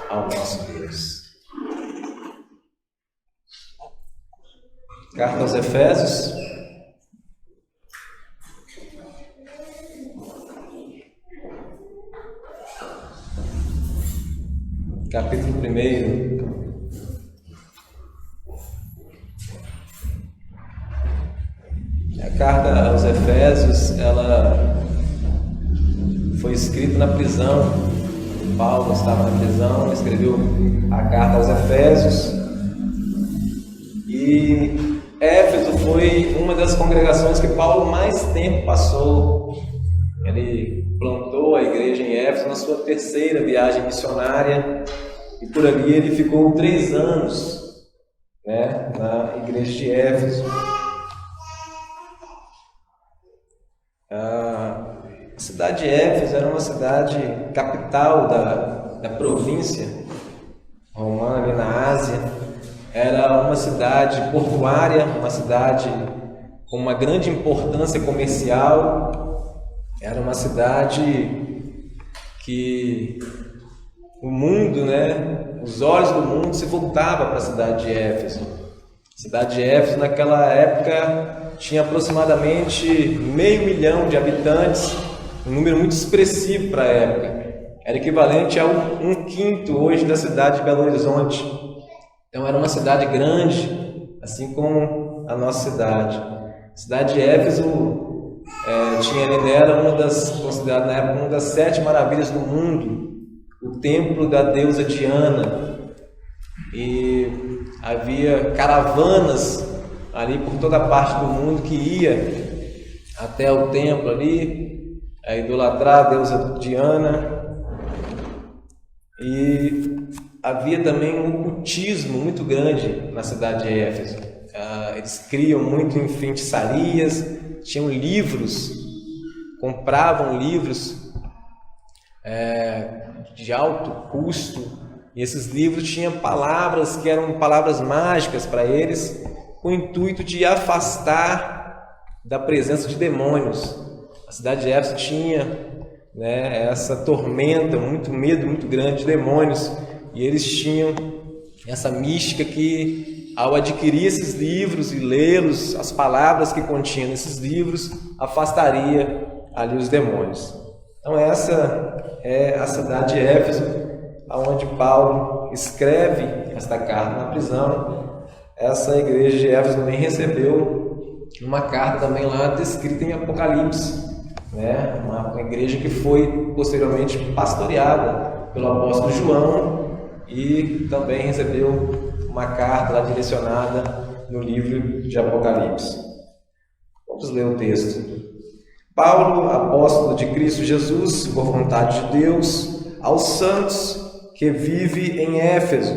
ao nosso Deus. Carta aos Efésios, capítulo 1. A carta aos Efésios, ela foi escrita na prisão. Paulo estava na prisão, escreveu a carta aos Efésios, e Éfeso foi uma das congregações que Paulo mais tempo passou. Ele plantou a igreja em Éfeso na sua terceira viagem missionária, e por ali ele ficou 3 anos, na igreja de Éfeso. A cidade de Éfeso era uma cidade capital da província romana ali na Ásia. Era uma cidade portuária, uma cidade com uma grande importância comercial. Era uma cidade que o mundo, os olhos do mundo se voltavam para a cidade de Éfeso. A cidade de Éfeso naquela época tinha aproximadamente 500 mil de habitantes, um número muito expressivo para a época. Era equivalente a 1/5 hoje da cidade de Belo Horizonte. Então era uma cidade grande, assim como a nossa cidade. A cidade de Éfeso tinha ali nela considerada na época uma das 7 maravilhas do mundo, o templo da deusa Diana. E havia caravanas ali por toda a parte do mundo que ia até o templo ali, a idolatrar a deusa Diana. E havia também um ocultismo muito grande na cidade de Éfeso. Eles criam muito em feitiçarias, tinham livros, compravam livros de alto custo, e esses livros tinham palavras que eram palavras mágicas para eles, com o intuito de afastar da presença de demônios. A cidade de Éfeso tinha essa tormenta, muito medo muito grande de demônios, e eles tinham essa mística que, ao adquirir esses livros e lê-los, as palavras que continham nesses livros, afastaria ali os demônios. Então essa é a cidade de Éfeso, onde Paulo escreve esta carta na prisão. Essa igreja de Éfeso também recebeu uma carta também lá descrita em Apocalipse, uma igreja que foi posteriormente pastoreada pelo apóstolo João, e também recebeu uma carta lá direcionada no livro de Apocalipse. Vamos ler o texto. Paulo, apóstolo de Cristo Jesus, por vontade de Deus, aos santos que vivem em Éfeso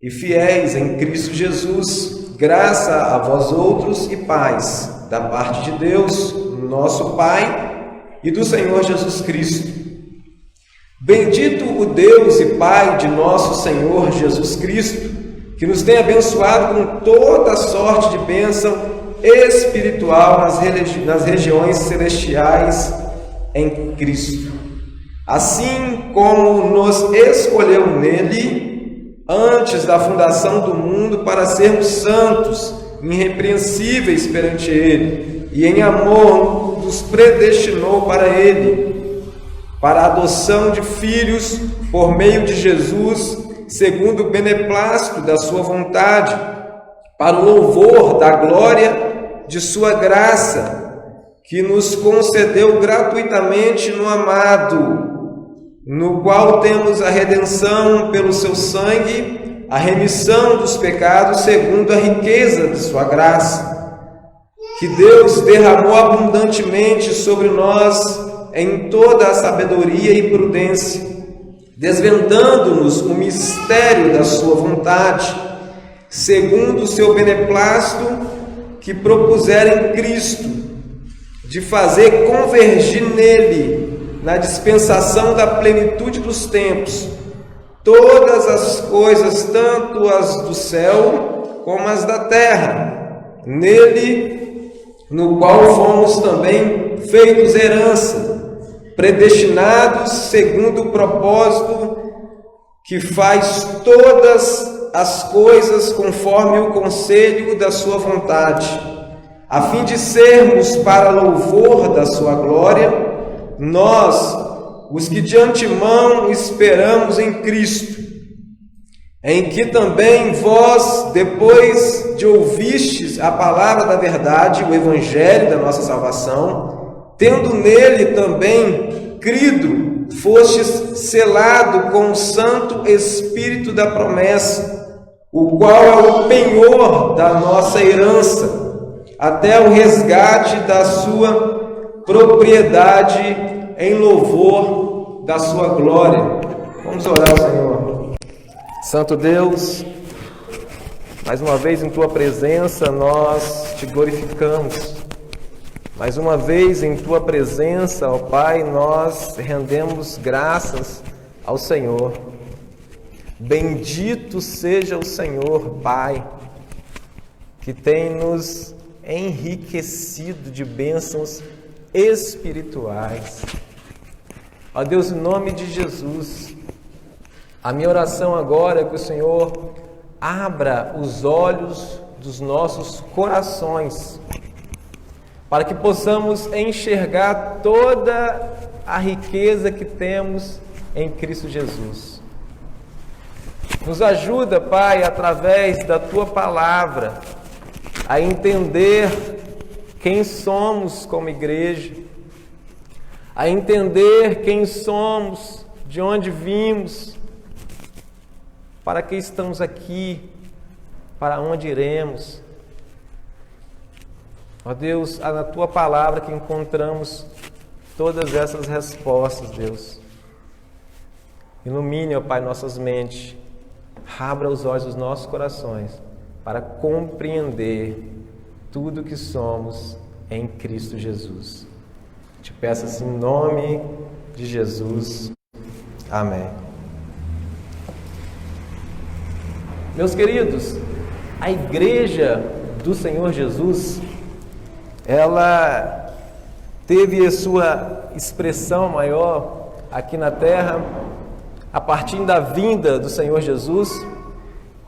e fiéis em Cristo Jesus, graça a vós outros e paz, da parte de Deus, nosso Pai, e do Senhor Jesus Cristo. Bendito o Deus e Pai de nosso Senhor Jesus Cristo, que nos tem abençoado com toda sorte de bênção espiritual nas regiões celestiais em Cristo. Assim como nos escolheu nele, antes da fundação do mundo, para sermos santos, irrepreensíveis perante ele, e em amor nos predestinou para ele, para a adoção de filhos por meio de Jesus, segundo o beneplácito da sua vontade, para o louvor da glória de sua graça, que nos concedeu gratuitamente no amado, no qual temos a redenção pelo seu sangue, a remissão dos pecados segundo a riqueza de sua graça, que Deus derramou abundantemente sobre nós em toda a sabedoria e prudência, desvendando-nos o mistério da sua vontade, segundo o seu beneplácito, que propusera em Cristo, de fazer convergir nele, na dispensação da plenitude dos tempos, todas as coisas, tanto as do céu como as da terra, nele, no qual fomos também feitos herança, predestinados segundo o propósito que faz todas as coisas conforme o conselho da sua vontade, a fim de sermos para louvor da sua glória, nós, os que de antemão esperamos em Cristo, em que também vós, depois de ouvistes a palavra da verdade, o evangelho da nossa salvação, tendo nele também crido, fostes selado com o Santo Espírito da promessa, o qual é o penhor da nossa herança, até o resgate da sua propriedade em louvor da sua glória. Vamos orar ao Senhor. Santo Deus, mais uma vez em Tua presença nós Te glorificamos. Mais uma vez em Tua presença, ó Pai, nós rendemos graças ao Senhor. Bendito seja o Senhor, Pai, que tem nos enriquecido de bênçãos espirituais. Ó Deus, em nome de Jesus, a minha oração agora é que o Senhor abra os olhos dos nossos corações, para que possamos enxergar toda a riqueza que temos em Cristo Jesus. Nos ajuda, Pai, através da Tua palavra, a entender quem somos como igreja, a entender quem somos, de onde vimos, para que estamos aqui, para onde iremos. Ó Deus, é na Tua palavra que encontramos todas essas respostas, Deus. Ilumine, ó Pai, nossas mentes, abra os olhos dos nossos corações para compreender tudo que somos em Cristo Jesus. Te peço assim em nome de Jesus. Amém. Meus queridos, a igreja do Senhor Jesus, ela teve a sua expressão maior aqui na terra a partir da vinda do Senhor Jesus,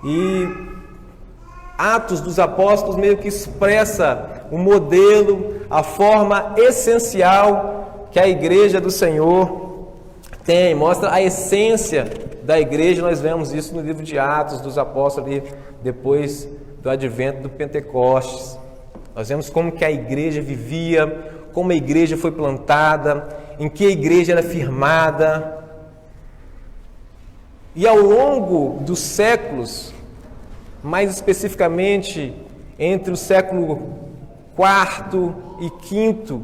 e Atos dos Apóstolos meio que expressa o modelo, a forma essencial que a igreja do Senhor tem, mostra a essência da igreja. Nós vemos isso no livro de Atos dos Apóstolos, ali, depois do advento do Pentecostes. Nós vemos como que a igreja vivia, como a igreja foi plantada, em que a igreja era firmada. E ao longo dos séculos, mais especificamente entre o século IV e V,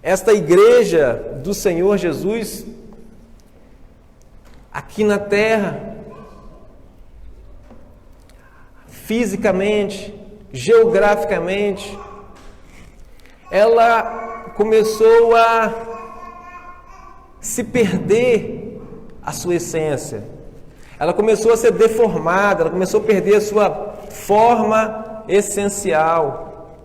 esta igreja do Senhor Jesus, aqui na terra, fisicamente, geograficamente, ela começou a se perder a sua essência. Ela começou a ser deformada, ela começou a perder a sua forma essencial.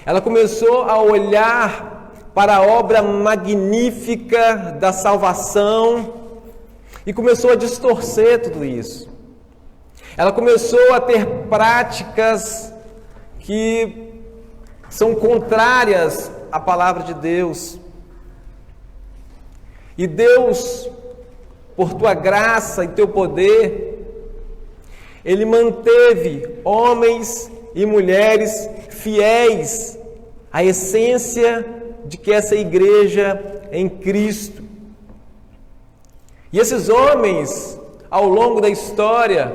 Ela começou a olhar para a obra magnífica da salvação e começou a distorcer tudo isso. Ela começou a ter práticas que são contrárias à palavra de Deus. E Deus, por Tua graça e Teu poder, Ele manteve homens e mulheres fiéis à essência de que essa igreja é em Cristo. E esses homens, ao longo da história,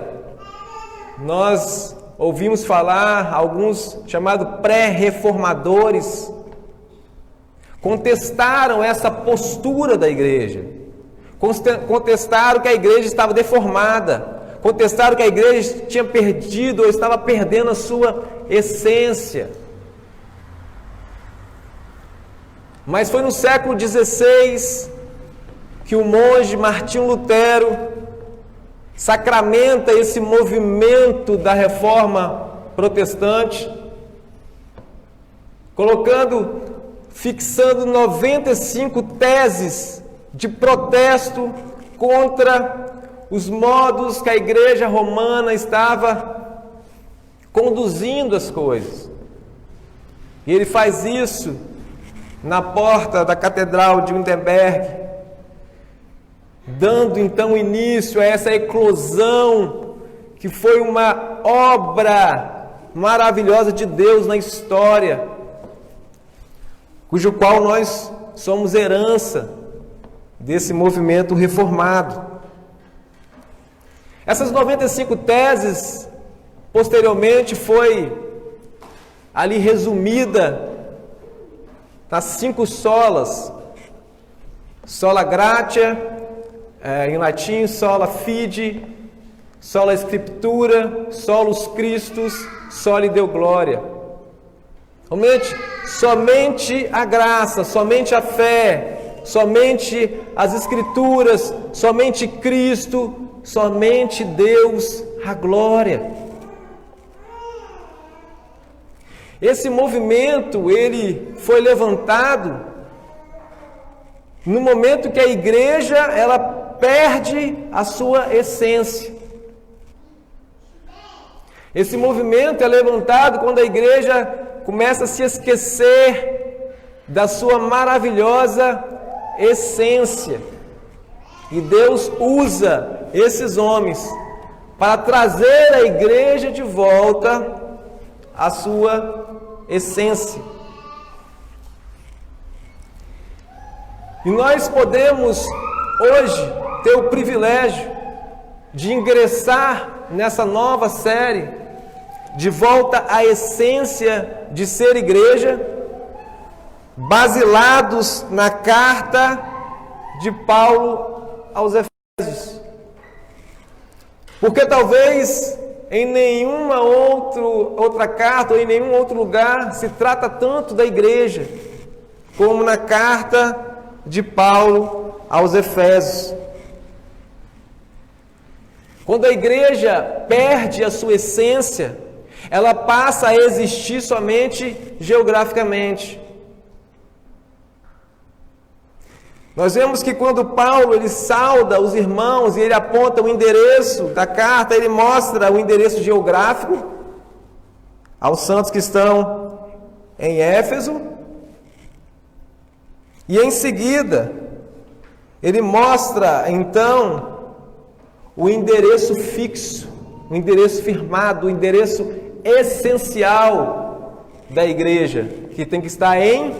nós ouvimos falar, alguns chamados pré-reformadores, contestaram essa postura da igreja, contestaram que a igreja estava deformada, contestaram que a igreja tinha perdido ou estava perdendo a sua essência. Mas foi no século XVI que o monge Martinho Lutero sacramenta esse movimento da reforma protestante, fixando 95 teses de protesto contra os modos que a igreja romana estava conduzindo as coisas. E ele faz isso na porta da Catedral de Wittenberg, dando então início a essa eclosão que foi uma obra maravilhosa de Deus na história, cujo qual nós somos herança desse movimento reformado. Essas 95 teses, posteriormente, foi ali resumida nas 5 solas: sola gratia, em latim, sola fide, sola scriptura, solus Christus, soli Deo gloria. Somente a graça, somente a fé, somente as escrituras, somente Cristo, somente Deus, a glória. Esse movimento, ele foi levantado no momento que a igreja, ela perde a sua essência. Esse movimento é levantado quando a igreja começa a se esquecer da sua maravilhosa essência. E Deus usa esses homens para trazer a igreja de volta à sua essência. E nós podemos hoje ter o privilégio de ingressar nessa nova série de volta à essência de ser igreja, basilados na carta de Paulo aos Efésios. Porque talvez em nenhuma outra carta ou em nenhum outro lugar se trata tanto da igreja como na carta de Paulo aos Efésios. Quando a igreja perde a sua essência, ela passa a existir somente geograficamente. Nós vemos que quando Paulo ele sauda os irmãos e ele aponta o endereço da carta, ele mostra o endereço geográfico aos santos que estão em Éfeso. E em seguida, ele mostra então o endereço fixo, o endereço firmado, o endereço essencial da igreja, que tem que estar em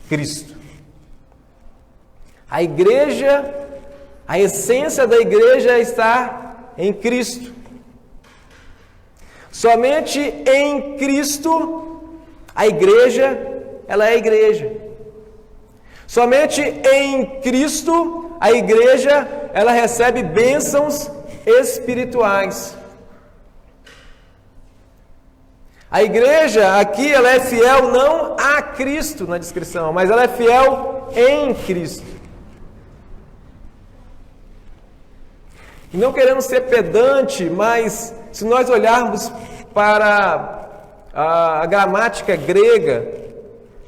Cristo. A igreja, a essência da igreja está em Cristo. Somente em Cristo a igreja, ela é igreja. Somente em Cristo a igreja, ela recebe bênçãos espirituais. A igreja aqui, ela é fiel não a Cristo na descrição, mas ela é fiel em Cristo. E não querendo ser pedante, mas se nós olharmos para a gramática grega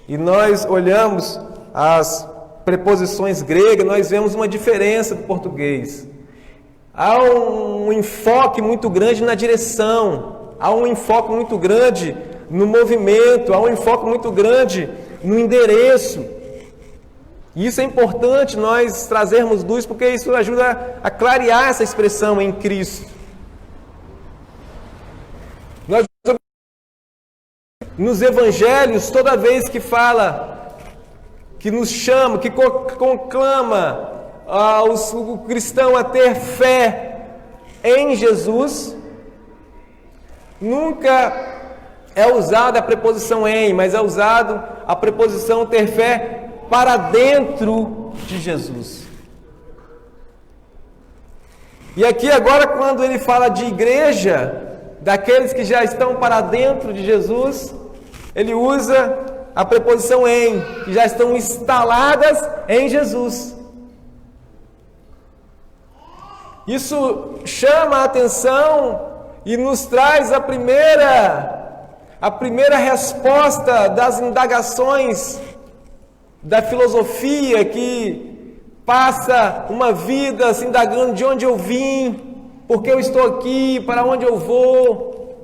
e nós olhamos as preposições gregas, nós vemos uma diferença do português. Há um enfoque muito grande na direção, há um enfoque muito grande no movimento, há um enfoque muito grande no endereço. E isso é importante nós trazermos luz, porque isso ajuda a clarear essa expressão em Cristo. Nós, nos evangelhos, toda vez que fala, que nos chama, que conclama o cristão a ter fé em Jesus, nunca é usada a preposição em, mas é usado a preposição ter fé para dentro de Jesus. E aqui agora, quando ele fala de igreja, daqueles que já estão para dentro de Jesus, ele usa a preposição em, que já estão instaladas em Jesus. Isso chama a atenção e nos traz a primeira resposta das indagações da filosofia que passa uma vida se indagando de onde eu vim, por que eu estou aqui, para onde eu vou.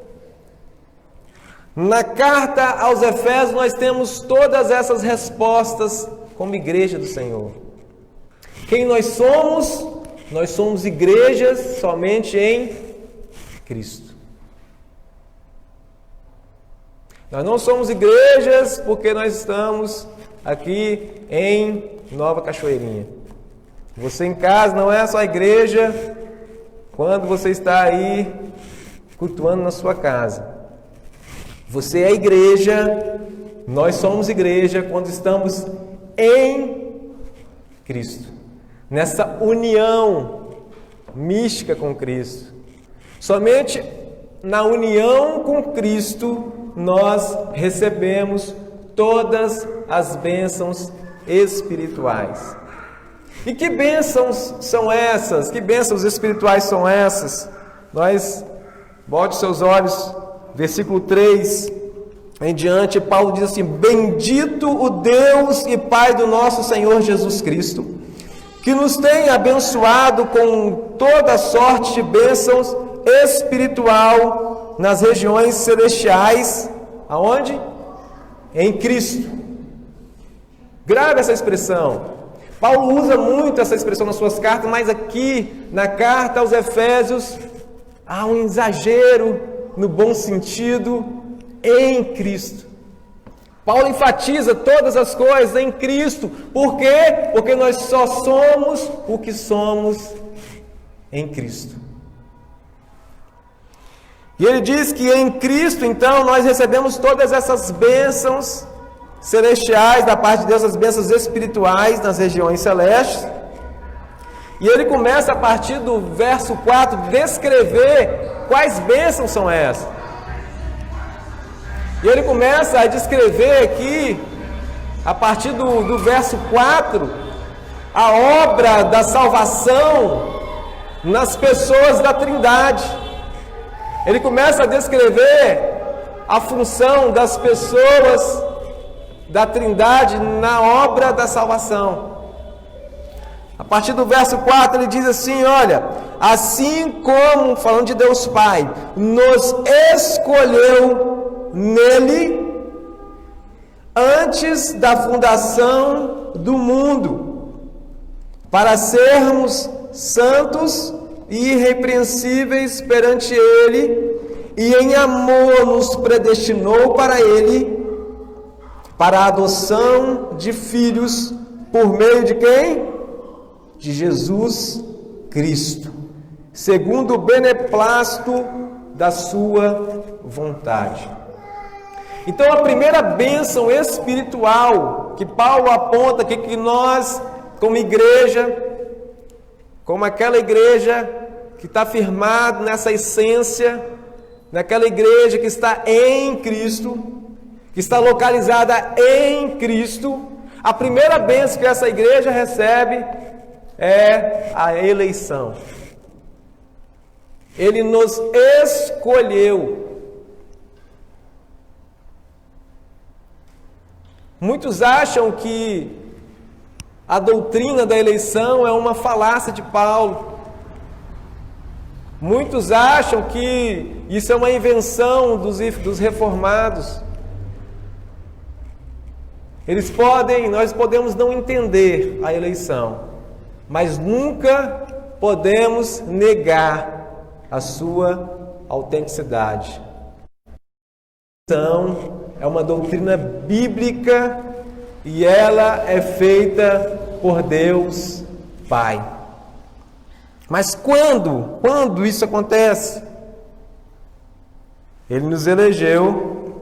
Na carta aos Efésios nós temos todas essas respostas como igreja do Senhor. Quem nós somos? Nós somos igrejas somente em Cristo. Nós não somos igrejas porque nós estamos aqui em Nova Cachoeirinha. Você em casa não é só igreja quando você está aí cultuando na sua casa. Você é igreja, nós somos igreja quando estamos em Cristo. Nessa união mística com Cristo. Somente na união com Cristo nós recebemos todas as bênçãos espirituais. E que bênçãos são essas? Que bênçãos espirituais são essas? Bote seus olhos, versículo 3 em diante, Paulo diz assim: bendito o Deus e Pai do nosso Senhor Jesus Cristo, que nos tem abençoado com toda sorte de bênçãos espiritual nas regiões celestiais. Aonde? Em Cristo. Grave essa expressão. Paulo usa muito essa expressão nas suas cartas, mas aqui na carta aos Efésios há um exagero no bom sentido, em Cristo. Paulo enfatiza todas as coisas em Cristo. Por quê? Porque nós só somos o que somos em Cristo. E ele diz que em Cristo, então, nós recebemos todas essas bênçãos celestiais da parte de Deus, as bênçãos espirituais nas regiões celestes. E ele começa a partir do verso 4 descrever quais bênçãos são essas. E ele começa a descrever aqui, a partir do verso 4, a obra da salvação nas pessoas da Trindade. Ele começa a descrever a função das pessoas da Trindade na obra da salvação. A partir do verso 4 ele diz assim: olha, assim como, falando de Deus Pai, nos escolheu nele antes da fundação do mundo, para sermos santos e irrepreensíveis perante ele, e em amor nos predestinou para ele, para a adoção de filhos, por meio de quem? De Jesus Cristo, segundo o beneplácito da sua vontade. Então a primeira bênção espiritual que Paulo aponta aqui, que nós, como igreja, como aquela igreja que está firmado nessa essência, naquela igreja que está em Cristo, que está localizada em Cristo, a primeira bênção que essa igreja recebe é a eleição. Ele nos escolheu. Muitos acham que a doutrina da eleição é uma falácia de Paulo. Muitos acham que isso é uma invenção dos reformados. Nós podemos não entender a eleição, mas nunca podemos negar a sua autenticidade. A eleição é uma doutrina bíblica e ela é feita por Deus Pai. Mas quando isso acontece? Ele nos elegeu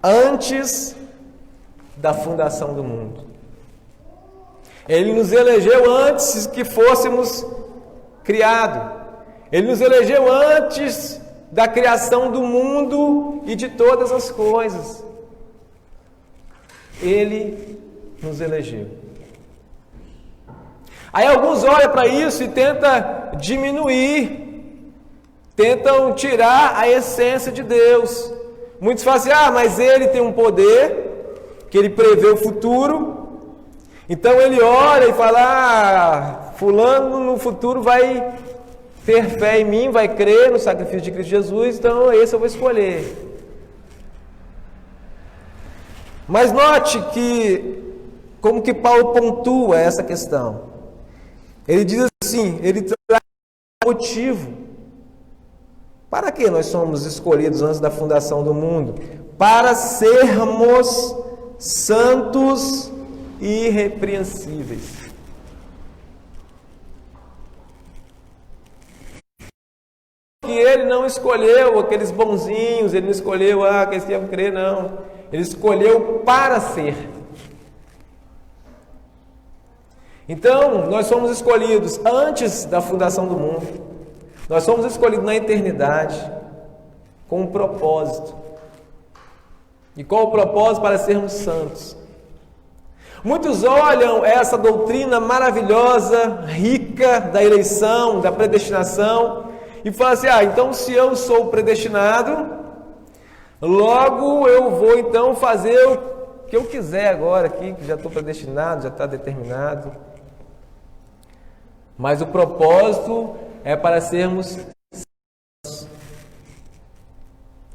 antes da fundação do mundo. Ele nos elegeu antes que fôssemos criados. Ele nos elegeu antes da criação do mundo e de todas as coisas. Ele nos elegeu. Aí alguns olham para isso e tentam diminuir, tentam tirar a essência de Deus. Muitos falam assim: mas ele tem um poder, que ele prevê o futuro, Então ele olha e fala: ah, fulano no futuro vai ter fé em mim, vai crer no sacrifício de Cristo Jesus, então esse eu vou escolher. Mas note como que Paulo pontua essa questão. Ele diz assim, ele traz motivo. Para que nós somos escolhidos antes da fundação do mundo? Para sermos santos e irrepreensíveis. Que ele não escolheu aqueles bonzinhos, ele não escolheu aqueles que iam crer, não. Ele escolheu para ser. Então, nós somos escolhidos antes da fundação do mundo. Nós somos escolhidos na eternidade com um propósito. E qual o propósito? Para sermos santos. Muitos olham essa doutrina maravilhosa, rica da eleição, da predestinação, e falam assim: ah, então se eu sou predestinado, logo eu vou então fazer o que eu quiser agora aqui, que já estou predestinado, já está determinado. Mas o propósito é para sermos santos.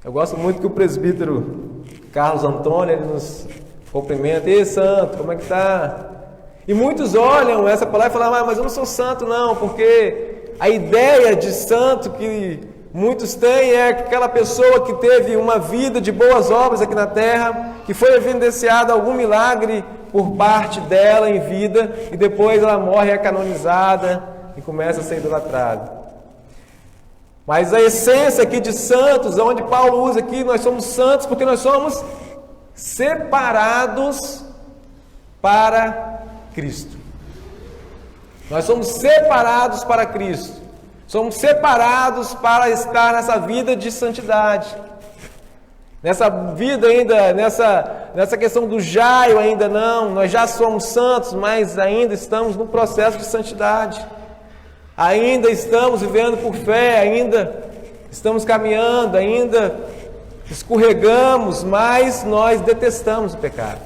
Eu gosto muito que o presbítero Carlos Antônio, ele nos cumprimenta: ei, santo, como é que está? E muitos olham essa palavra e falam: ah, mas eu não sou santo não, porque a ideia de santo que muitos têm é aquela pessoa que teve uma vida de boas obras aqui na terra, que foi evidenciado algum milagre por parte dela em vida, e depois ela morre, é canonizada e começa a ser idolatrada. Mas a essência aqui de santos, onde Paulo usa aqui, nós somos santos porque nós somos separados para Cristo. Nós somos separados para Cristo. Somos separados para estar nessa vida de santidade. Nessa vida ainda, nessa questão do jaio ainda não. Nós já somos santos, mas ainda estamos no processo de santidade. Ainda estamos vivendo por fé, ainda estamos caminhando, ainda escorregamos, mas nós detestamos o pecado.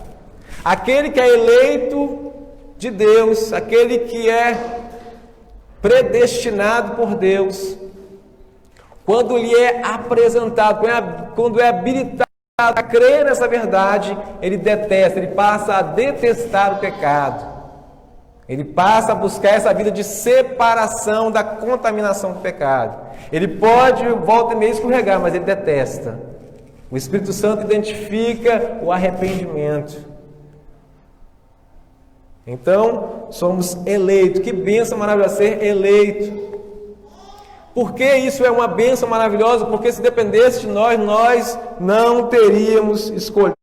Aquele que é eleito de Deus, aquele que é predestinado por Deus, quando lhe é apresentado, quando é habilitado a crer nessa verdade, ele detesta, ele passa a detestar o pecado. Ele passa a buscar essa vida de separação da contaminação do pecado. Ele pode, volta e meia, escorregar, mas ele detesta. O Espírito Santo identifica o arrependimento. Então, somos eleitos. Que bênção maravilhosa ser eleito. Por que isso é uma bênção maravilhosa? Porque se dependesse de nós, nós não teríamos escolhido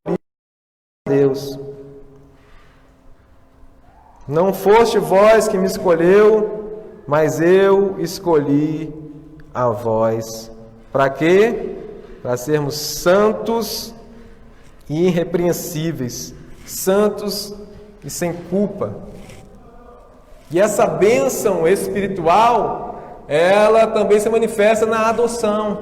Deus. Não foste vós que me escolheu, mas eu escolhi a vós. Para quê? Para sermos santos e irrepreensíveis, santos e sem culpa. E essa bênção espiritual, ela também se manifesta na adoção.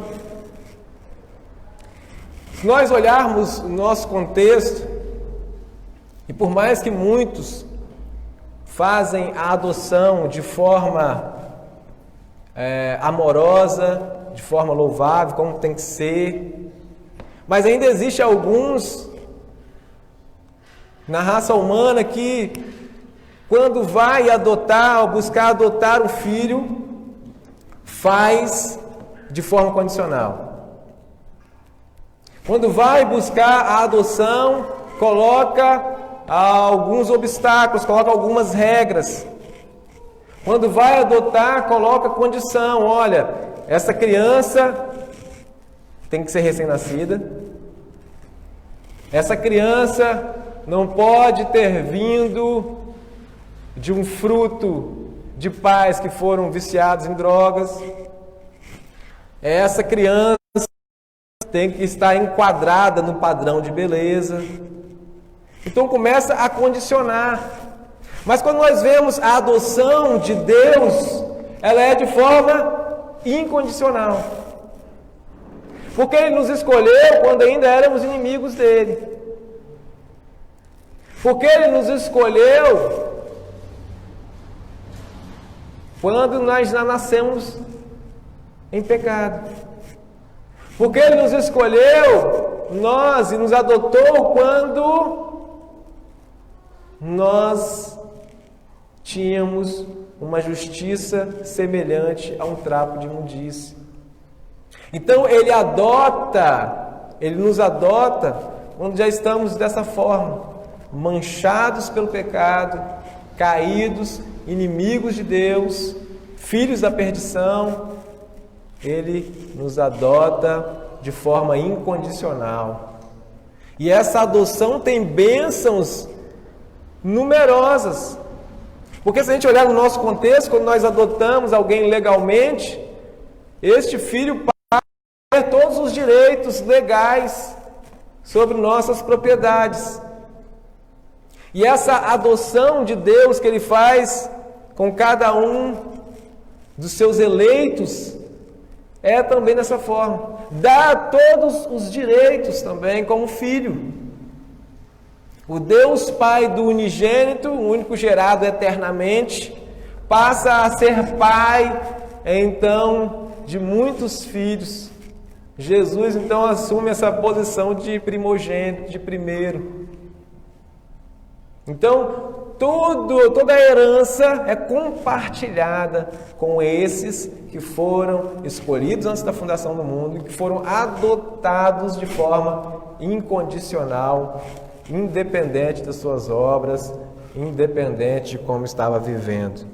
Se nós olharmos o nosso contexto, e por mais que muitos fazem a adoção de forma amorosa, de forma louvável, como tem que ser, mas ainda existe alguns na raça humana que, quando vai adotar ou buscar adotar um filho, faz de forma condicional. Quando vai buscar a adoção, coloca alguns obstáculos, coloca algumas regras. Quando vai adotar, coloca condição: olha, essa criança tem que ser recém-nascida, essa criança não pode ter vindo de um fruto de pais que foram viciados em drogas, essa criança tem que estar enquadrada no padrão de beleza. Então começa a condicionar. Mas quando nós vemos a adoção de Deus, ela é de forma incondicional. Porque Ele nos escolheu quando ainda éramos inimigos dEle. Porque Ele nos escolheu quando nós já nascemos em pecado. Porque Ele nos escolheu, e nos adotou quando nós tínhamos uma justiça semelhante a um trapo de imundície. Então Ele nos adota quando já estamos dessa forma, manchados pelo pecado, caídos, inimigos de Deus, filhos da perdição. Ele nos adota de forma incondicional. E essa adoção tem bênçãos numerosas. Porque se a gente olhar no nosso contexto, quando nós adotamos alguém legalmente, este filho passa a ter todos os direitos legais sobre nossas propriedades. E essa adoção de Deus que Ele faz com cada um dos seus eleitos é também dessa forma. Dá todos os direitos também como filho. O Deus Pai do unigênito, o único gerado eternamente, passa a ser pai, então, de muitos filhos. Jesus, então, assume essa posição de primogênito, de primeiro. Então, toda a herança é compartilhada com esses que foram escolhidos antes da fundação do mundo e que foram adotados de forma incondicional, independente das suas obras, independente de como estava vivendo.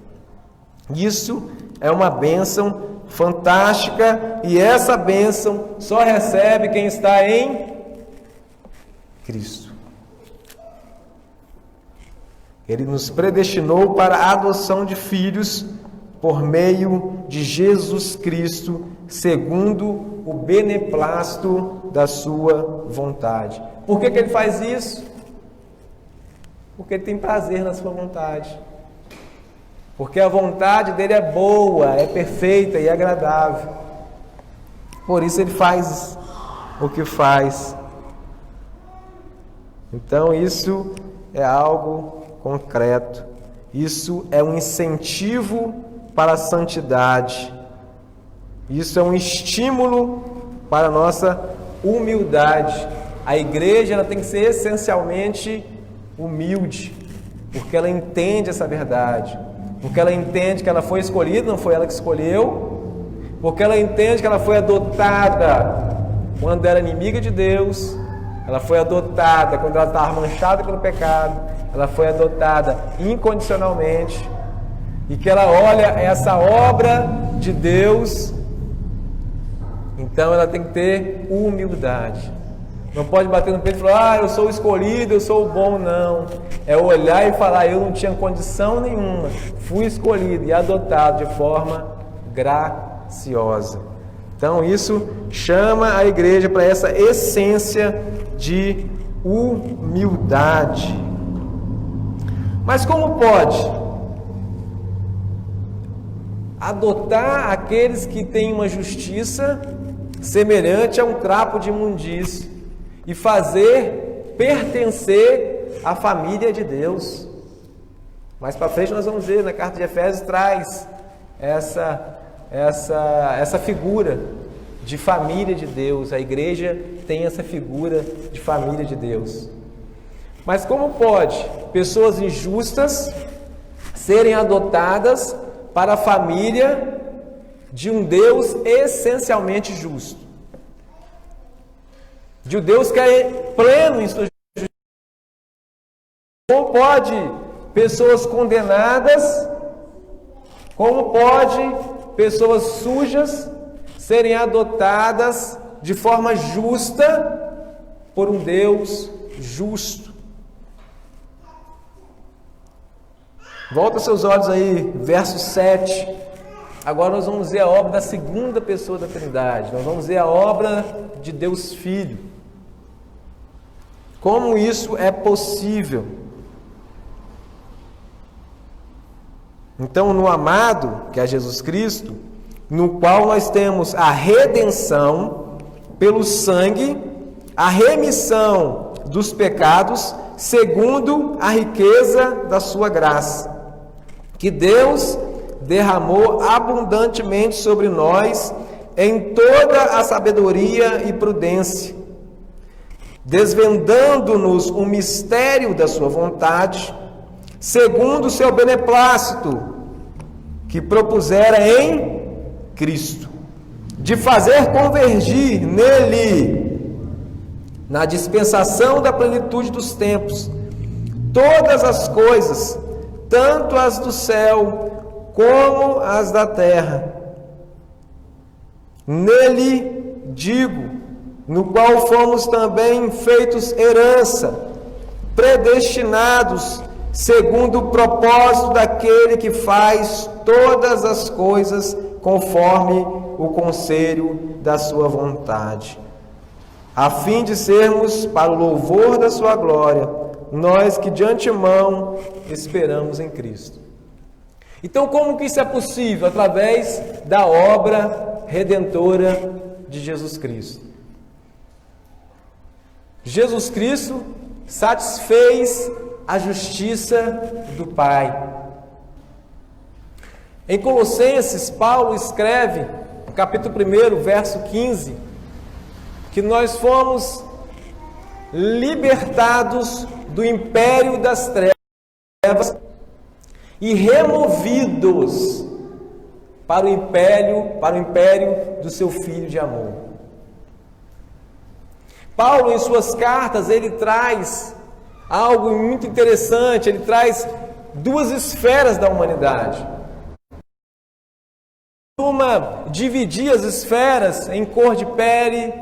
Isso é uma bênção fantástica e essa bênção só recebe quem está em Cristo. Ele nos predestinou para a adoção de filhos por meio de Jesus Cristo, segundo o beneplácito da sua vontade. Por que Ele faz isso? Porque Ele tem prazer na sua vontade. Porque a vontade dele é boa, é perfeita e agradável. Por isso Ele faz o que faz. Então isso é algo concreto. Isso é um incentivo para a santidade. Isso é um estímulo para a nossa humildade. A igreja ela tem que ser essencialmente humilde, porque ela entende essa verdade, porque ela entende que ela foi escolhida, não foi ela que escolheu, porque ela entende que ela foi adotada quando era inimiga de Deus, ela foi adotada quando ela estava manchada pelo pecado, ela foi adotada incondicionalmente, e que ela olha essa obra de Deus, então ela tem que ter humildade. Não pode bater no peito e falar, eu sou o escolhido, eu sou o bom, não. É olhar e falar, eu não tinha condição nenhuma, fui escolhido e adotado de forma graciosa. Então isso chama a igreja para essa essência de humildade. Mas como pode adotar aqueles que têm uma justiça semelhante a um trapo de imundície e fazer pertencer à família de Deus? Mais para frente nós vamos ver, na carta de Efésios traz essa figura de família de Deus. A igreja tem essa figura de família de Deus. Mas como pode pessoas injustas serem adotadas para a família de um Deus essencialmente justo? De um Deus que é pleno em sua justiça. Como pode pessoas condenadas, como pode pessoas sujas serem adotadas de forma justa por um Deus justo? Volta seus olhos aí, verso 7. Agora nós vamos ver a obra da segunda pessoa da Trindade. Nós vamos ver a obra de Deus Filho. Como isso é possível? Então, no amado, que é Jesus Cristo, no qual nós temos a redenção pelo sangue, a remissão dos pecados, segundo a riqueza da sua graça, que Deus derramou abundantemente sobre nós em toda a sabedoria e prudência, desvendando-nos o mistério da sua vontade, segundo o seu beneplácito, que propusera em Cristo, de fazer convergir nele, na dispensação da plenitude dos tempos, todas as coisas, tanto as do céu como as da terra. Nele, digo, no qual fomos também feitos herança, predestinados segundo o propósito daquele que faz todas as coisas conforme o conselho da sua vontade, a fim de sermos para o louvor da sua glória, nós que de antemão esperamos em Cristo. Então, como que isso é possível? Através da obra redentora de Jesus Cristo. Jesus Cristo satisfez a justiça do Pai. Em Colossenses, Paulo escreve, no capítulo 1, verso 15, que nós fomos libertados do império das trevas e removidos para o império do seu Filho de amor. Paulo, em suas cartas, ele traz algo muito interessante, ele traz duas esferas da humanidade. Uma, dividir as esferas em cor de pele,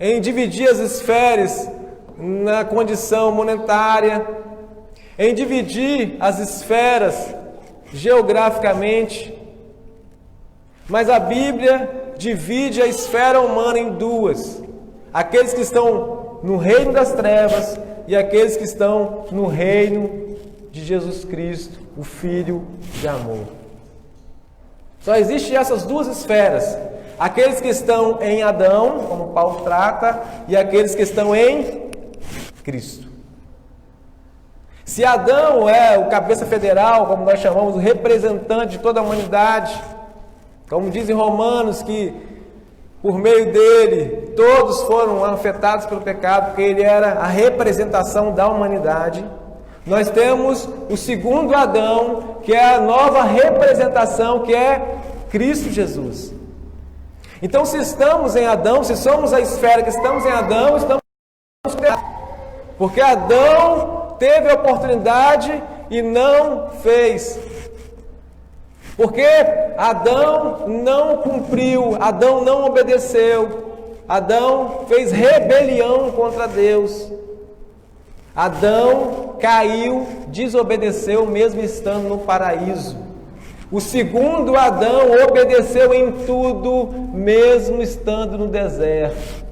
em dividir as esferas na condição monetária, em dividir as esferas geograficamente. Mas a Bíblia divide a esfera humana em duas: aqueles que estão no reino das trevas e aqueles que estão no reino de Jesus Cristo, o Filho de amor. Só existem essas duas esferas: aqueles que estão em Adão, como Paulo trata, e aqueles que estão em Cristo. Se Adão é o cabeça federal, como nós chamamos, o representante de toda a humanidade, como diz em Romanos que por meio dele todos foram afetados pelo pecado, porque ele era a representação da humanidade, nós temos o segundo Adão, que é a nova representação, que é Cristo Jesus. Então, se estamos em Adão, se somos a esfera que estamos em Adão, estamos porque Adão teve a oportunidade e não fez. Porque Adão não cumpriu, Adão não obedeceu, Adão fez rebelião contra Deus. Adão caiu, desobedeceu mesmo estando no paraíso. O segundo Adão obedeceu em tudo, mesmo estando no deserto.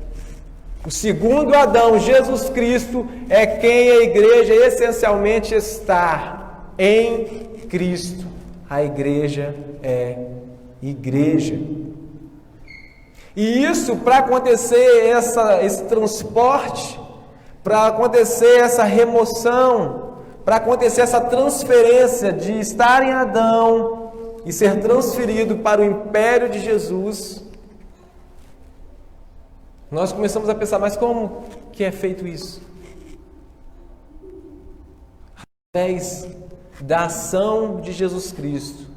O segundo Adão, Jesus Cristo, é quem a igreja essencialmente está em Cristo. A igreja é igreja. E isso, para acontecer esse transporte, para acontecer essa remoção, para acontecer essa transferência de estar em Adão e ser transferido para o império de Jesus, nós começamos a pensar, mas como que é feito isso? Através da ação de Jesus Cristo.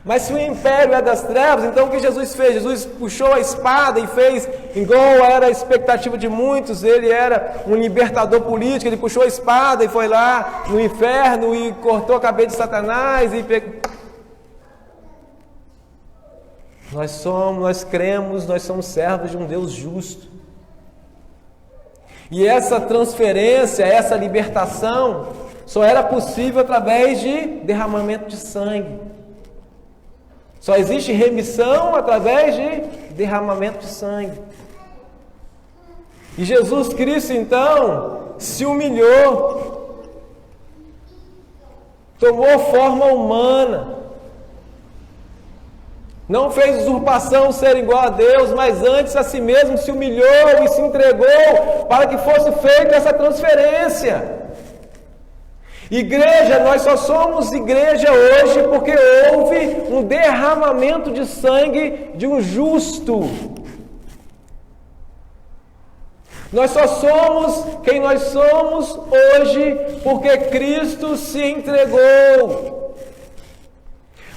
Mas se o império é das trevas, então o que Jesus fez? Jesus puxou a espada e fez, igual era a expectativa de muitos, ele era um libertador político, ele puxou a espada e foi lá no inferno e cortou a cabeça de Satanás e pegou. Nós cremos, nós somos servos de um Deus justo. E essa transferência, essa libertação, só era possível através de derramamento de sangue. Só existe remissão através de derramamento de sangue. E Jesus Cristo, então, se humilhou, tomou forma humana, Não fez usurpação ser igual a Deus, mas antes a si mesmo se humilhou e se entregou para que fosse feita essa transferência. Igreja, nós só somos igreja hoje porque houve um derramamento de sangue de um justo. Nós só somos quem nós somos hoje porque Cristo se entregou.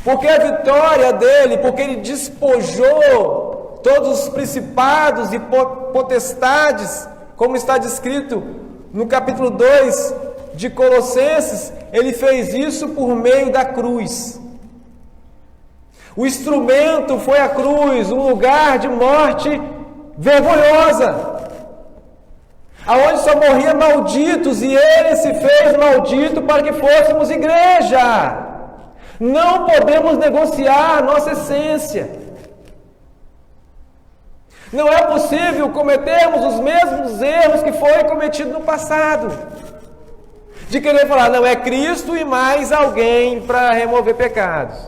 Porque a vitória dele, porque ele despojou todos os principados e potestades, como está descrito no capítulo 2 de Colossenses, ele fez isso por meio da cruz. O instrumento foi a cruz, um lugar de morte vergonhosa, aonde só morria malditos, e ele se fez maldito para que fôssemos igreja. Não podemos negociar a nossa essência. Não é possível cometermos os mesmos erros que foi cometido no passado. De querer falar, não, é Cristo e mais alguém para remover pecados.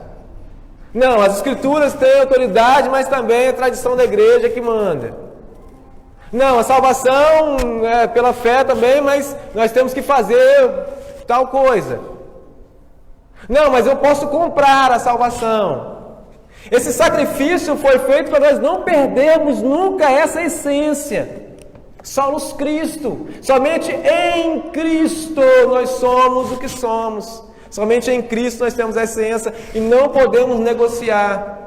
Não, as Escrituras têm autoridade, mas também é a tradição da igreja que manda. Não, a salvação é pela fé também, mas nós temos que fazer tal coisa. Não, mas eu posso comprar a salvação. Esse sacrifício foi feito para nós não perdermos nunca essa essência. Solos Cristo. Somente em Cristo nós somos o que somos. Somente em Cristo nós temos a essência e não podemos negociar.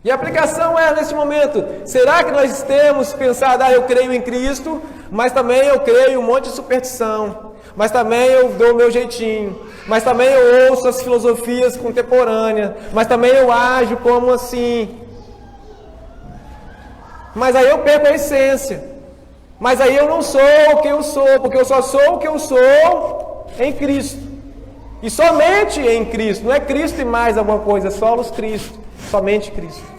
E a aplicação é nesse momento, será que nós temos pensado, eu creio em Cristo, mas também eu creio em um monte de superstição, mas também eu dou o meu jeitinho, mas também eu ouço as filosofias contemporâneas, mas também eu ajo como assim, mas aí eu perco a essência, mas aí eu não sou o que eu sou, porque eu só sou o que eu sou em Cristo, e somente em Cristo, não é Cristo e mais alguma coisa, é solos Cristo, somente Cristo.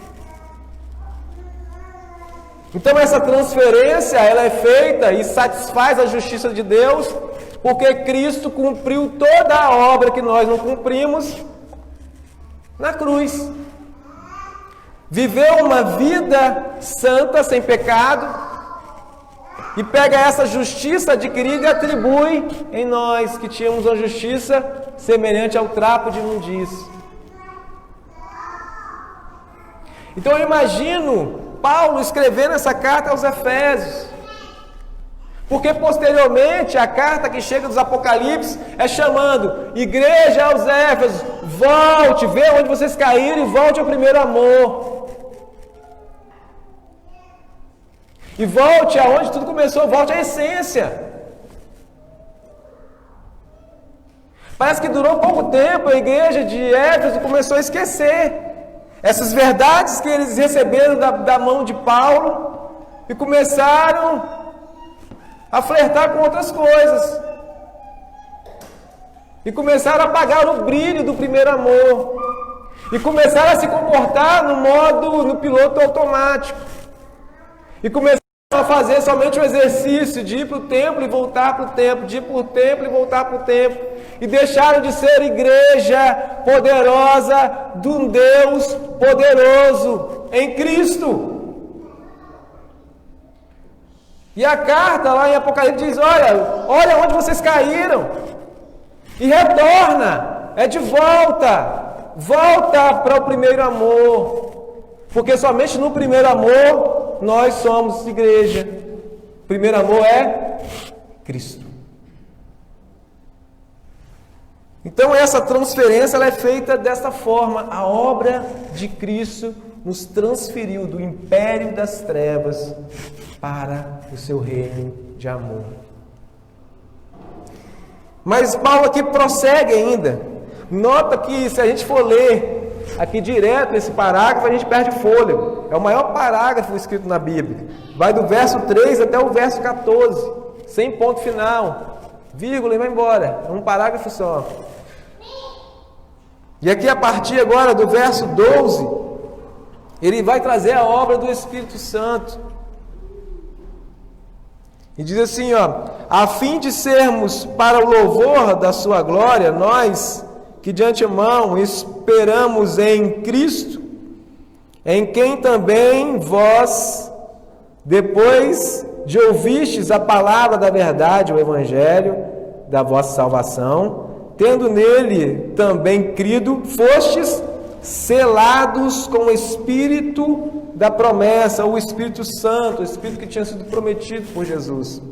Então essa transferência, ela é feita e satisfaz a justiça de Deus, porque Cristo cumpriu toda a obra que nós não cumprimos na cruz. Viveu uma vida santa, sem pecado, e pega essa justiça adquirida e atribui em nós, que tínhamos uma justiça semelhante ao trapo de imundície. Então eu imagino Paulo escrevendo essa carta aos Efésios, porque posteriormente a carta que chega dos Apocalipse é chamando igreja aos Éfesos, volte, vê onde vocês caíram e volte ao primeiro amor. E volte aonde tudo começou, volte à essência. Parece que durou pouco tempo, a igreja de Éfeso começou a esquecer essas verdades que eles receberam da mão de Paulo e começaram a flertar com outras coisas. E começaram a apagar o brilho do primeiro amor. E começaram a se comportar no piloto automático. E começaram a fazer somente o exercício de ir para o templo e voltar para o templo, de ir para o templo e voltar para o templo. E deixaram de ser igreja poderosa de um Deus poderoso em Cristo. E a carta lá em Apocalipse diz, olha onde vocês caíram. E retorna, é de volta para o primeiro amor. Porque somente no primeiro amor nós somos igreja. O primeiro amor é Cristo. Então essa transferência ela é feita desta forma. A obra de Cristo nos transferiu do império das trevas para o seu reino de amor. Mas Paulo aqui prossegue ainda. Nota que se a gente for ler aqui direto esse parágrafo, a gente perde fôlego. É o maior parágrafo escrito na Bíblia. Vai do verso 3 até o verso 14, sem ponto final, vírgula e vai embora. É um parágrafo só. E aqui a partir agora do verso 12, ele vai trazer a obra do Espírito Santo. E diz assim, a fim de sermos para o louvor da sua glória, nós que de antemão esperamos em Cristo, em quem também vós, depois de ouvistes a palavra da verdade, o Evangelho da vossa salvação, tendo nele também crido, fostes selados com o Espírito da promessa, o Espírito Santo, o Espírito que tinha sido prometido por Jesus.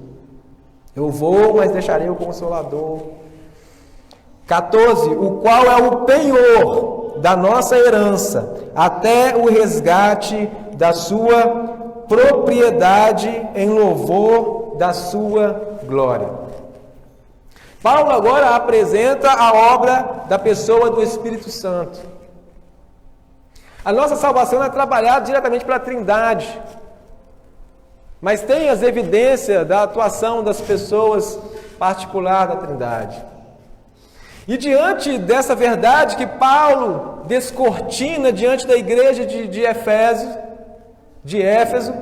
Eu vou, mas deixarei o Consolador. 14. O qual é o penhor da nossa herança, até o resgate da sua propriedade em louvor da sua glória. Paulo agora apresenta a obra da pessoa do Espírito Santo. A nossa salvação é trabalhada diretamente pela Trindade, mas tem as evidências da atuação das pessoas particular da Trindade. E diante dessa verdade que Paulo descortina diante da igreja de Éfeso,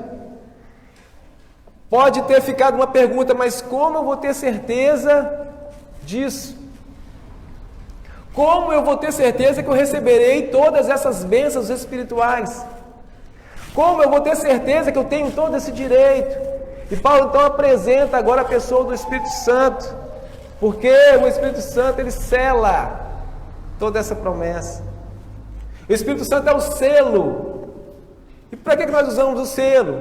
pode ter ficado uma pergunta, mas como eu vou ter certeza disso? Como eu vou ter certeza que eu receberei todas essas bênçãos espirituais? Como eu vou ter certeza que eu tenho todo esse direito? E Paulo então apresenta agora a pessoa do Espírito Santo, porque o Espírito Santo ele sela toda essa promessa. O Espírito Santo é o selo. E para que nós usamos o selo?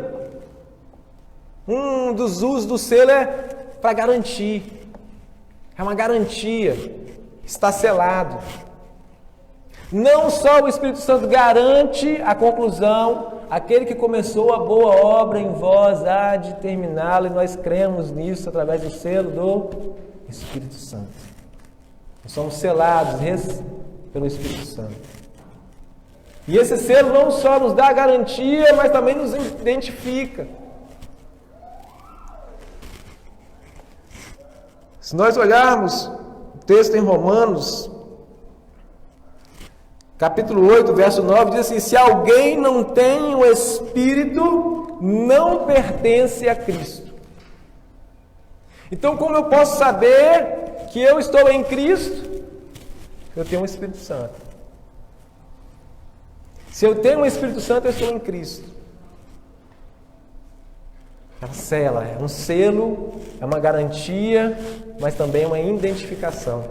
Um dos usos do selo é para garantir. É uma garantia. Está selado. Não só o Espírito Santo garante a conclusão, aquele que começou a boa obra em vós há de terminá-la, e nós cremos nisso através do selo do Espírito Santo. Nós somos selados pelo Espírito Santo. E esse selo não só nos dá a garantia, mas também nos identifica. Se nós olharmos o texto em Romanos, capítulo 8, verso 9, diz assim: se alguém não tem o Espírito, não pertence a Cristo. Então, como eu posso saber que eu estou em Cristo? Eu tenho o Espírito Santo. Se eu tenho o Espírito Santo, eu estou em Cristo. É uma cela, é um selo, é uma garantia, mas também é uma identificação.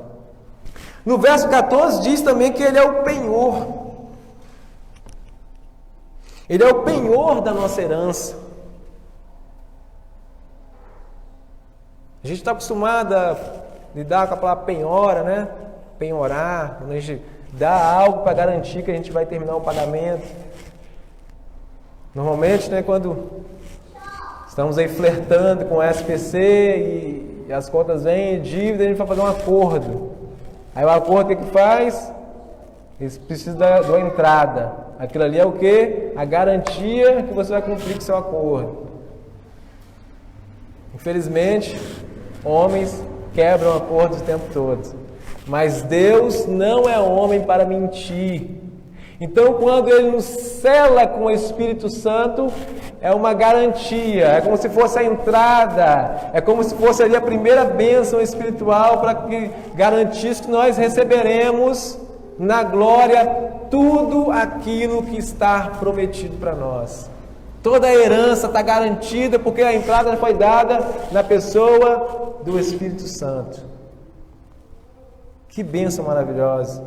No verso 14 diz também que ele é o penhor. Ele é o penhor da nossa herança. A gente está acostumado a lidar com a palavra penhora, né? Penhorar, quando a gente dá algo para garantir que a gente vai terminar o pagamento. Normalmente, né, quando estamos aí flertando com o SPC e as contas vêm, dívida, a gente vai fazer um acordo. Aí o acordo o que faz? Eles precisam de uma entrada. Aquilo ali é o quê? A garantia que você vai cumprir com o seu acordo. Infelizmente, homens quebram acordos o tempo todo. Mas Deus não é homem para mentir. Então, quando Ele nos sela com o Espírito Santo, é uma garantia, é como se fosse a entrada, é como se fosse ali a primeira bênção espiritual para que garantisse que nós receberemos na glória tudo aquilo que está prometido para nós. Toda a herança está garantida porque a entrada foi dada na pessoa do Espírito Santo. Que bênção maravilhosa!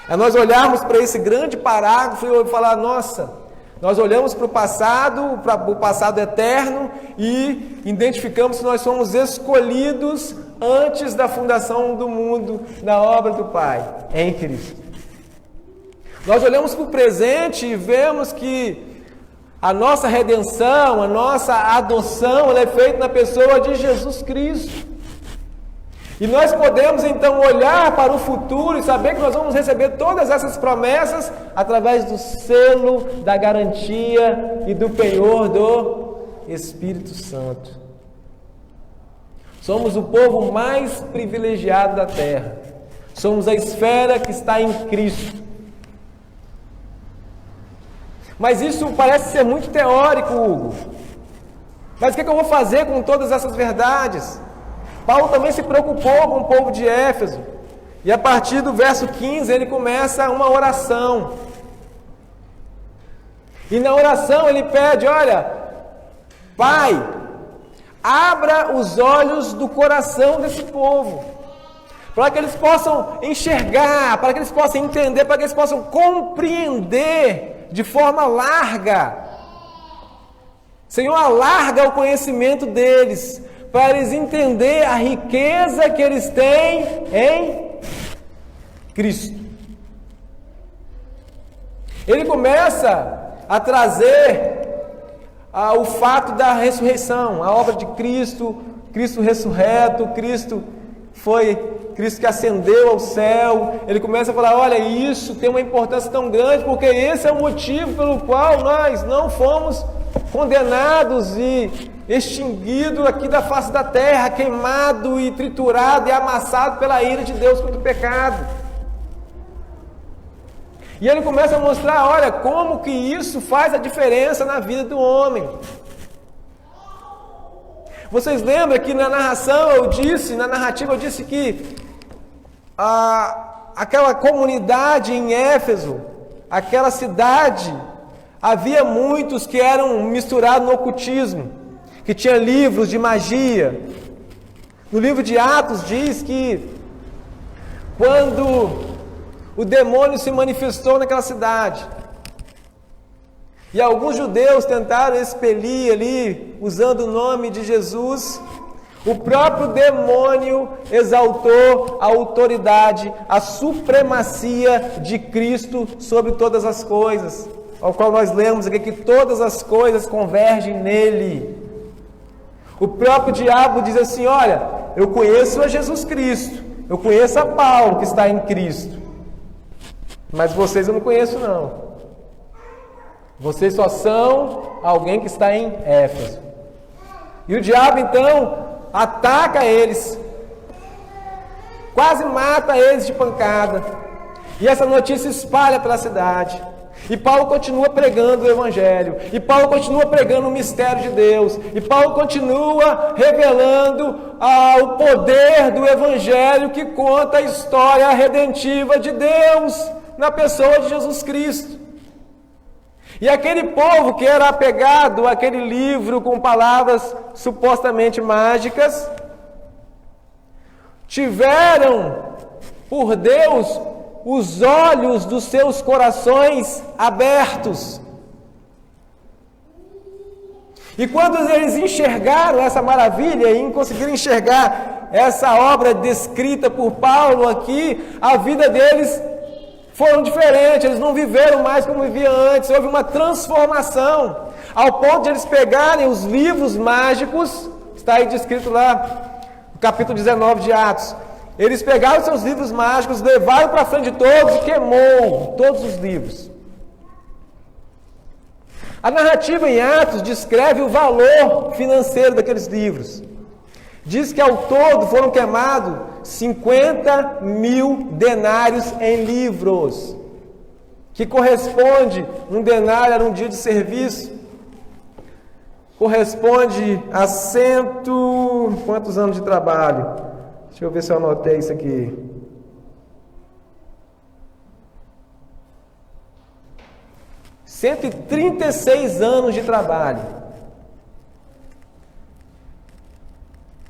É nós olharmos para esse grande parágrafo e falar, nossa, nós olhamos para o passado eterno e identificamos que nós somos escolhidos antes da fundação do mundo, na obra do Pai, em Cristo. Nós olhamos para o presente e vemos que a nossa redenção, a nossa adoção, ela é feita na pessoa de Jesus Cristo. E nós podemos então olhar para o futuro e saber que nós vamos receber todas essas promessas através do selo, da garantia e do penhor do Espírito Santo. Somos o povo mais privilegiado da terra. Somos a esfera que está em Cristo. Mas isso parece ser muito teórico, Hugo. Mas o que eu vou fazer com todas essas verdades? Paulo também se preocupou com o povo de Éfeso. E a partir do verso 15 ele começa uma oração. E na oração ele pede, olha, Pai, abra os olhos do coração desse povo, para que eles possam enxergar, para que eles possam entender, para que eles possam compreender de forma larga. Senhor, alarga o conhecimento deles, para eles entenderem a riqueza que eles têm em Cristo. Ele começa a trazer o fato da ressurreição, a obra de Cristo, Cristo ressurreto, Cristo que ascendeu ao céu. Ele começa a falar, olha, isso tem uma importância tão grande, porque esse é o motivo pelo qual nós não fomos condenados e extinguidos aqui da face da terra, queimado e triturado e amassado pela ira de Deus contra o pecado. E ele começa a mostrar, olha, como que isso faz a diferença na vida do homem. Vocês lembram que na narrativa eu disse que aquela comunidade em Éfeso, aquela cidade, havia muitos que eram misturados no ocultismo, que tinha livros de magia. No livro de Atos diz que quando o demônio se manifestou naquela cidade, e alguns judeus tentaram expelir ali, usando o nome de Jesus, o próprio demônio exaltou a autoridade, a supremacia de Cristo sobre todas as coisas, ao qual nós lemos aqui que todas as coisas convergem nele. O próprio diabo diz assim, olha, eu conheço a Jesus Cristo, eu conheço a Paulo que está em Cristo, mas vocês eu não conheço não. Vocês só são alguém que está em Éfeso. E o diabo então ataca eles, quase mata eles de pancada. E essa notícia espalha pela cidade. E Paulo continua pregando o Evangelho. E Paulo continua pregando o mistério de Deus. E Paulo continua revelando o poder do Evangelho que conta a história redentiva de Deus na pessoa de Jesus Cristo. E aquele povo que era apegado àquele livro com palavras supostamente mágicas, tiveram por Deus os olhos dos seus corações abertos. E quando eles enxergaram essa maravilha e conseguiram enxergar essa obra descrita por Paulo aqui, a vida deles foram diferentes, eles não viveram mais como viviam antes, houve uma transformação, ao ponto de eles pegarem os livros mágicos, está aí descrito lá no capítulo 19 de Atos, eles pegaram seus livros mágicos, levaram para frente de todos e queimou todos os livros. A narrativa em Atos descreve o valor financeiro daqueles livros. Diz que ao todo foram queimados 50.000 denários em livros, que corresponde, um denário era um dia de serviço, corresponde a quantos anos de trabalho? Deixa eu ver se eu anotei isso aqui. 136 anos de trabalho.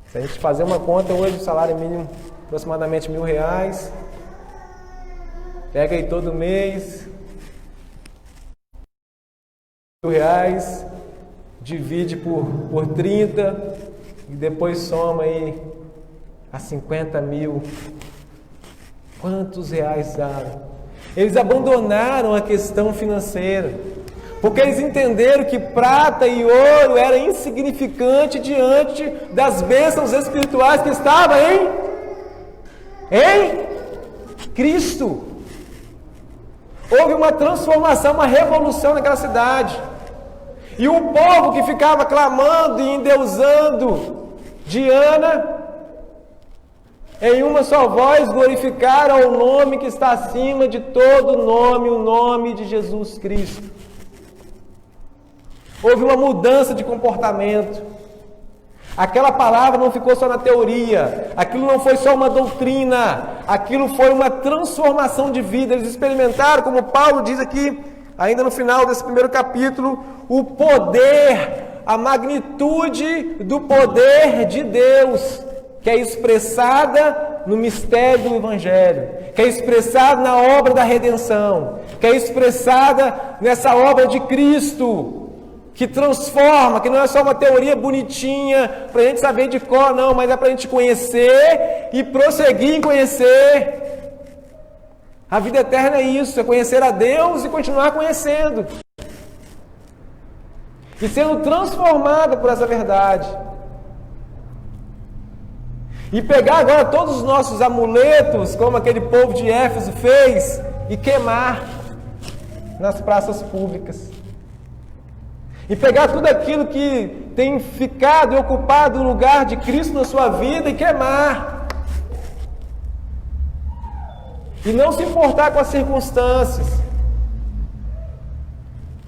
Se a gente fazer uma conta hoje, o salário mínimo aproximadamente R$1.000. Pega aí todo mês. R$1.000, divide por 30 e depois soma aí a 50.000. Quantos reais daram? Eles abandonaram a questão financeira, porque eles entenderam que prata e ouro era insignificante diante das bênçãos espirituais que estavam em Cristo. Houve uma transformação, uma revolução naquela cidade. E o povo que ficava clamando e endeusando Diana, em uma só voz glorificaram o nome que está acima de todo nome, o nome de Jesus Cristo. Houve uma mudança de comportamento. Aquela palavra não ficou só na teoria, aquilo não foi só uma doutrina, aquilo foi uma transformação de vida. Eles experimentaram, como Paulo diz aqui, ainda no final desse primeiro capítulo, o poder, a magnitude do poder de Deus, que é expressada no mistério do Evangelho, que é expressada na obra da redenção, que é expressada nessa obra de Cristo, que transforma, que não é só uma teoria bonitinha para a gente saber de cor, não, mas é para a gente conhecer e prosseguir em conhecer. A vida eterna é isso, é conhecer a Deus e continuar conhecendo. E sendo transformada por essa verdade. E pegar agora todos os nossos amuletos, como aquele povo de Éfeso fez, e queimar nas praças públicas. E pegar tudo aquilo que tem ficado e ocupado o lugar de Cristo na sua vida e queimar. E não se importar com as circunstâncias.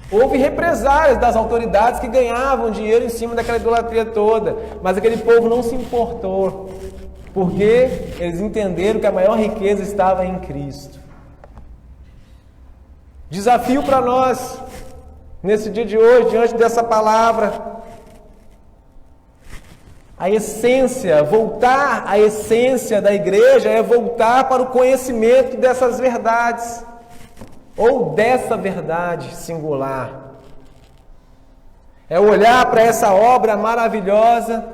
Houve represálias das autoridades que ganhavam dinheiro em cima daquela idolatria toda. Mas aquele povo não se importou. Porque eles entenderam que a maior riqueza estava em Cristo. Desafio para nós, nesse dia de hoje, diante dessa palavra, a essência, voltar à essência da igreja é voltar para o conhecimento dessas verdades, ou dessa verdade singular. É olhar para essa obra maravilhosa,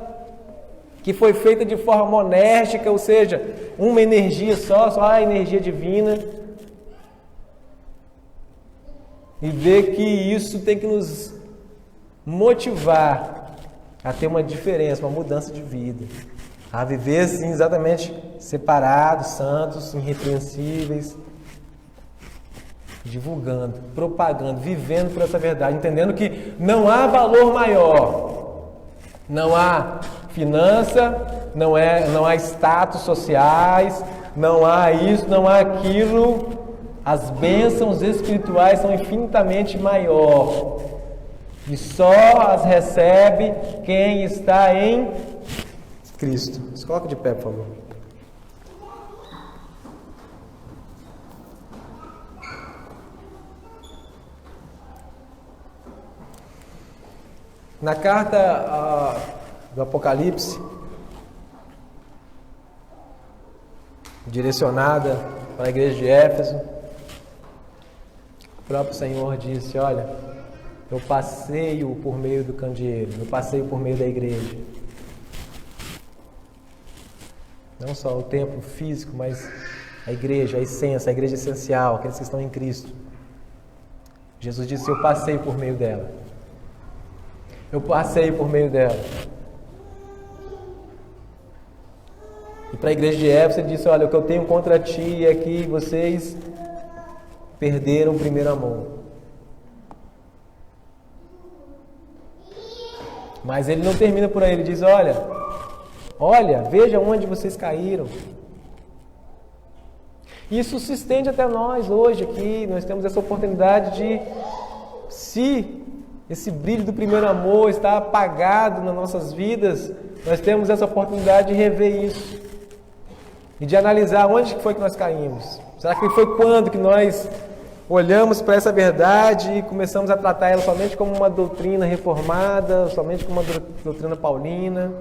que foi feita de forma monérgica, ou seja, uma energia só a energia divina, e ver que isso tem que nos motivar a ter uma diferença, uma mudança de vida, a viver assim exatamente separados, santos, irrepreensíveis, divulgando, propagando, vivendo por essa verdade, entendendo que não há valor maior, não há finança, não há status sociais, não há isso, não há aquilo. As bênçãos espirituais são infinitamente maior e só as recebe quem está em Cristo. Se coloca de pé, por favor. Na carta do Apocalipse, direcionada para a igreja de Éfeso, o próprio Senhor disse: olha, eu passeio por meio do candeeiro, eu passeio por meio da igreja. Não só o templo físico, mas a igreja, a essência, a igreja essencial, aqueles que estão em Cristo. Jesus disse: eu passeio por meio dela. Eu passeio por meio dela. E para a igreja de Éfeso ele disse: olha, o que eu tenho contra ti é que vocês perderam o primeiro amor. Mas ele não termina por aí, ele diz: olha, veja onde vocês caíram. Isso se estende até nós hoje aqui. Nós temos essa oportunidade de, se esse brilho do primeiro amor está apagado nas nossas vidas, nós temos essa oportunidade de rever isso e de analisar onde foi que nós caímos. Será que foi quando que nós olhamos para essa verdade e começamos a tratar ela somente como uma doutrina reformada, somente como uma doutrina paulina,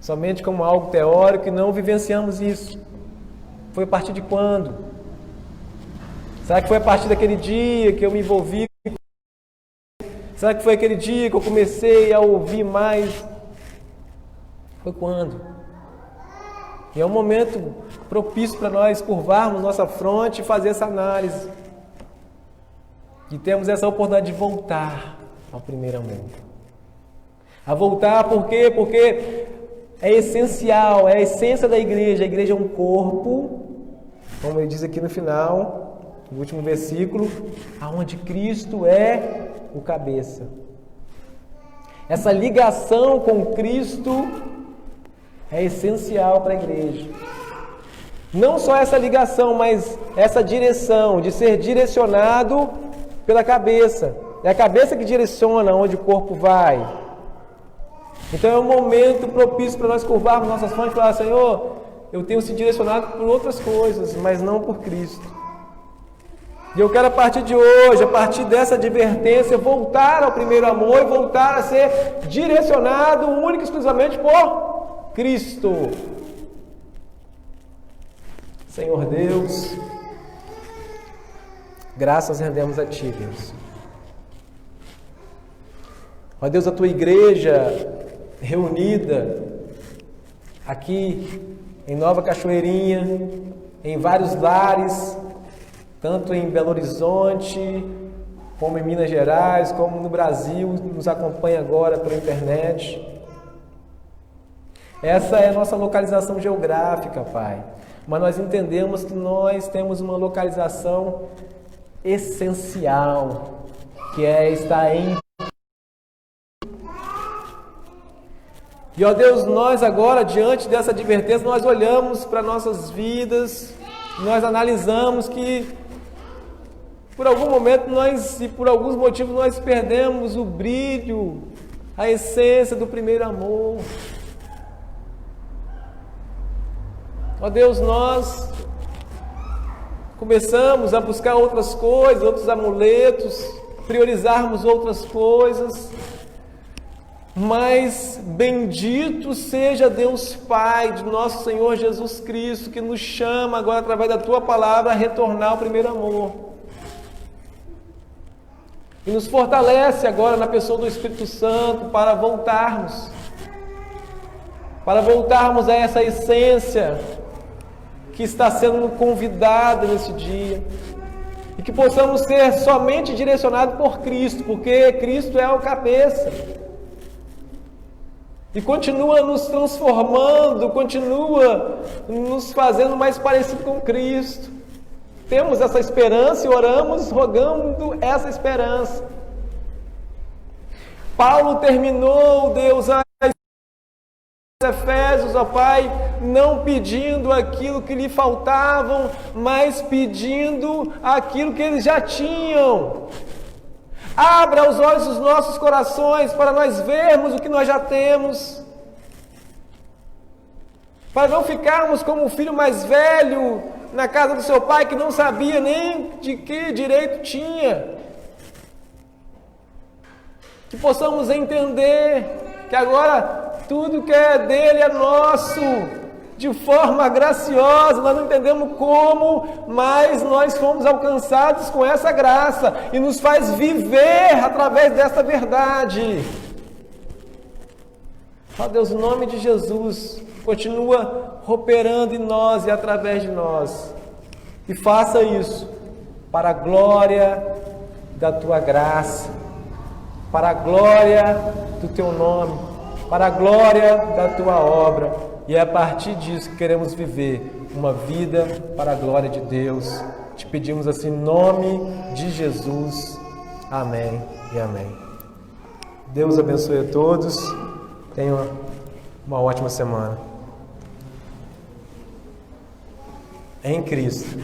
somente como algo teórico, e não vivenciamos isso? Foi a partir de quando? Será que foi a partir daquele dia que eu me envolvi? Será que foi aquele dia que eu comecei a ouvir mais? Foi quando? E é um momento propício para nós curvarmos nossa fronte e fazer essa análise. E temos essa oportunidade de voltar ao primeiro amor. A voltar por quê? Porque é essencial, é a essência da igreja. A igreja é um corpo, como ele diz aqui no final, no último versículo, aonde Cristo é o cabeça. Essa ligação com Cristo é essencial para a igreja. Não só essa ligação, mas essa direção, de ser direcionado pela cabeça. É a cabeça que direciona onde o corpo vai. Então é um momento propício para nós curvarmos nossas frontes e falar: Senhor, eu tenho se direcionado por outras coisas, mas não por Cristo. E eu quero, a partir de hoje, a partir dessa advertência, voltar ao primeiro amor e voltar a ser direcionado única e exclusivamente por Cristo. Senhor Deus, graças rendemos a Ti, Deus. Ó Deus, a Tua igreja reunida aqui em Nova Cachoeirinha, em vários lares, tanto em Belo Horizonte, como em Minas Gerais, como no Brasil, nos acompanha agora pela internet. Essa é a nossa localização geográfica, Pai. Mas nós entendemos que nós temos uma localização essencial, que é estar em... E, ó Deus, nós agora, diante dessa advertência, nós olhamos para nossas vidas, nós analisamos que por algum momento e por alguns motivos nós perdemos o brilho, a essência do primeiro amor. Ó Deus, nós começamos a buscar outras coisas, outros amuletos, priorizarmos outras coisas, mas bendito seja Deus Pai de nosso Senhor Jesus Cristo, que nos chama agora através da Tua palavra a retornar ao primeiro amor. E nos fortalece agora na pessoa do Espírito Santo para voltarmos a essa essência que está sendo convidada nesse dia, e que possamos ser somente direcionados por Cristo, porque Cristo é o cabeça, e continua nos transformando, continua nos fazendo mais parecido com Cristo. Temos essa esperança e oramos rogando essa esperança. Paulo terminou, Deus, as Efésios, ó Pai, não pedindo aquilo que lhe faltavam, mas pedindo aquilo que eles já tinham. Abra os olhos dos nossos corações para nós vermos o que nós já temos, para não ficarmos como o filho mais velho na casa do seu pai, que não sabia nem de que direito tinha. Que possamos entender que agora tudo que é dele é nosso, de forma graciosa. Nós não entendemos como, mas nós fomos alcançados com essa graça e nos faz viver através dessa verdade. Ó Deus, em nome de Jesus, continua operando em nós e através de nós. E faça isso para a glória da Tua graça, para a glória do Teu nome, para a glória da Tua obra. E é a partir disso que queremos viver uma vida para a glória de Deus. Te pedimos assim em nome de Jesus. Amém e amém. Deus abençoe a todos. Tenham uma ótima semana. Em Cristo.